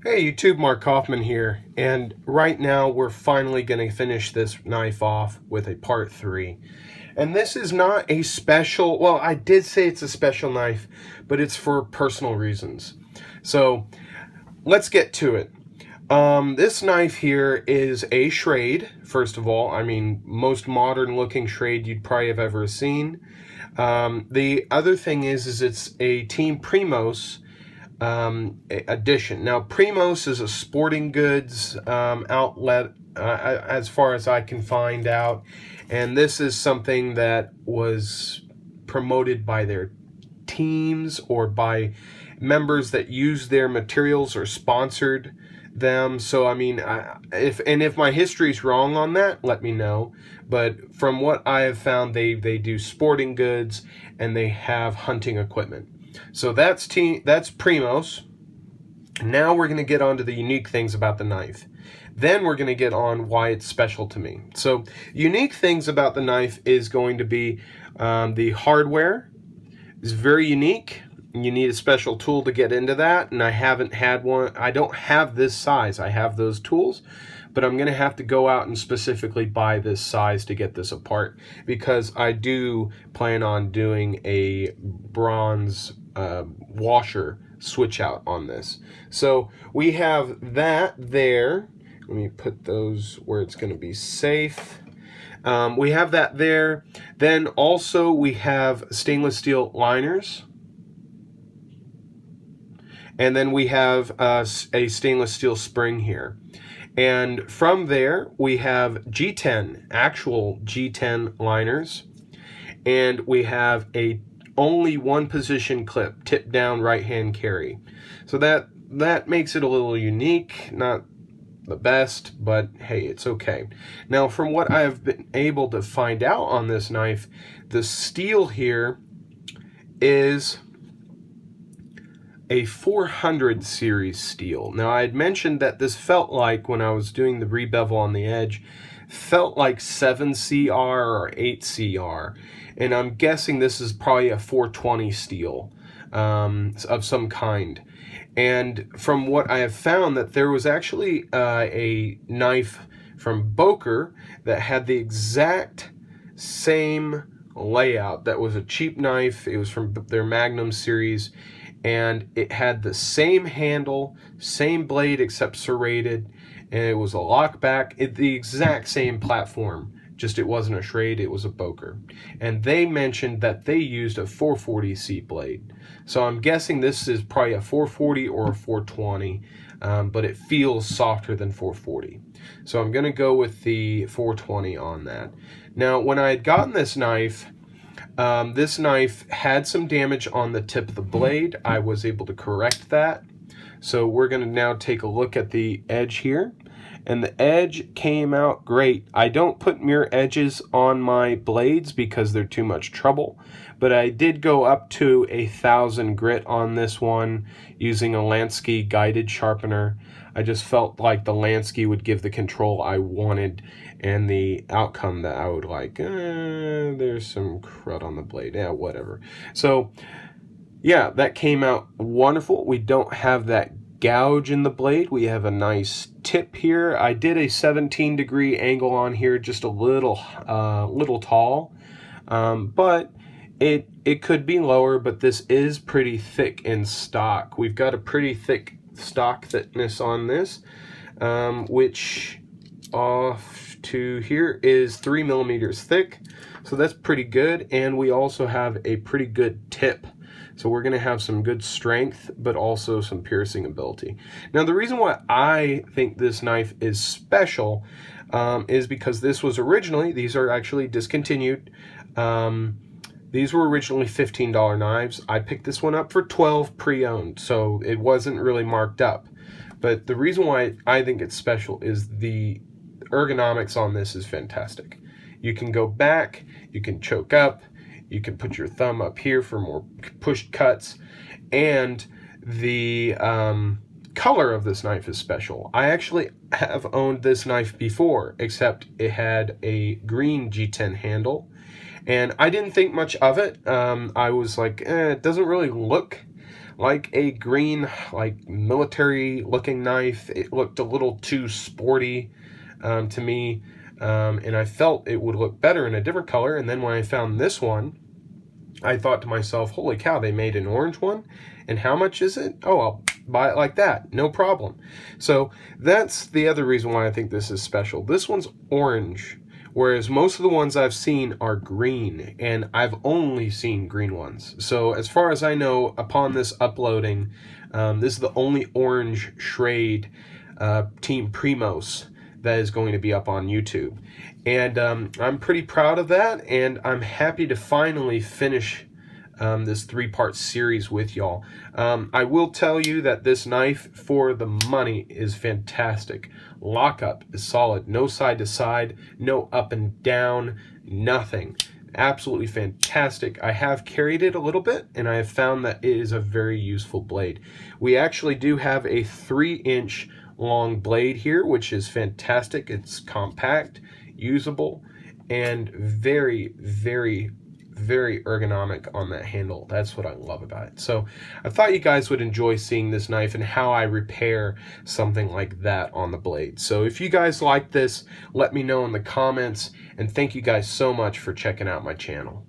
Hey YouTube, Mark Kaufman here, and right now we're finally going to finish this knife off with a part 3. And this is not a special, well, I did say it's a special knife, but it's for personal reasons. So let's get to it. This knife here is a Schrade, first of all. I mean, most modern looking Schrade you'd probably have ever seen. The other thing is it's a Team Primos edition. Now, Primos is a sporting goods outlet, as far as I can find out, and this is something that was promoted by their teams or by members that use their materials or sponsored them. So I mean, if my history's wrong on that, let me know. But from what I have found, they do sporting goods and they have hunting equipment. So that's Primos. Now we're going to get on to the unique things about the knife. Then we're going to get on why it's special to me. So unique things about the knife is going to be the hardware is very unique. You need a special tool to get into that, and I haven't had one. I don't have this size. I have those tools, but I'm going to have to go out and specifically buy this size to get this apart, because I do plan on doing a bronze washer switch out on this. So we have that there. Let me put those where it's going to be safe. We have that there. Then also we have stainless steel liners. And then we have a stainless steel spring here. And from there, we have G10, actual G10 liners. And we have a only one position clip, tip down right hand carry. So that makes it a little unique, not the best, but hey, it's okay. Now, from what I have been able to find out on this knife, the steel here is a 400 series steel. Now, I had mentioned that this felt like, when I was doing the rebevel on the edge, felt like 7CR or 8CR. And I'm guessing this is probably a 420 steel of some kind. And from what I have found, that there was actually a knife from Boker that had the exact same layout. That was a cheap knife. It was from their Magnum series, and it had the same handle, same blade except serrated, and it was a lockback, the exact same platform, just it wasn't a Schrade, it was a Boker. And they mentioned that they used a 440C blade. So I'm guessing this is probably a 440 or a 420, but it feels softer than 440. So I'm going to go with the 420 on that. Now, when I had gotten this knife had some damage on the tip of the blade. I was able to correct that. So we're going to now take a look at the edge here. And the edge came out great. I don't put mirror edges on my blades because they're too much trouble. But I did go up to 1,000 grit on this one using a Lansky guided sharpener. I just felt like the Lansky would give the control I wanted and the outcome that I would like. There's some crud on the blade. Yeah, whatever. So, yeah, that came out wonderful. We don't have that gouge in the blade. We have a nice tip here. I did a 17-degree angle on here, just a little tall, but it could be lower. But this is pretty thick in stock. We've got a pretty thick stock thickness on this, which off to here is 3 millimeters thick, so that's pretty good. And we also have a pretty good tip. So we're going to have some good strength, but also some piercing ability. Now, the reason why I think this knife is special is because this was originally, these are actually discontinued. These were originally $15 knives. I picked this one up for $12 pre-owned, so it wasn't really marked up. But the reason why I think it's special is the ergonomics on this is fantastic. You can go back, you can choke up, you can put your thumb up here for more pushed cuts, and the color of this knife is special. I actually have owned this knife before, except it had a green G10 handle, and I didn't think much of it. I was like, it doesn't really look like a green, like military looking knife. It looked a little too sporty to me, and I felt it would look better in a different color. And then when I found this one, I thought to myself, holy cow, they made an orange one, and how much is it? Oh, I'll buy it like that, no problem. So that's the other reason why I think this is special. This one's orange, whereas most of the ones I've seen are green, and I've only seen green ones. So as far as I know, upon this uploading, this is the only orange Schrade Team Primos that is going to be up on YouTube. And I'm pretty proud of that, and I'm happy to finally finish this 3-part series with y'all. I will tell you that this knife, for the money, is fantastic. Lockup is solid, no side to side, no up and down, nothing. Absolutely fantastic. I have carried it a little bit, and I have found that it is a very useful blade. We actually do have a 3-inch long blade here, which is fantastic. It's compact, usable, and very, very, very ergonomic on that handle. That's what I love about it. So I thought you guys would enjoy seeing this knife and how I repair something like that on the blade. So if you guys like this, let me know in the comments, and thank you guys so much for checking out my channel.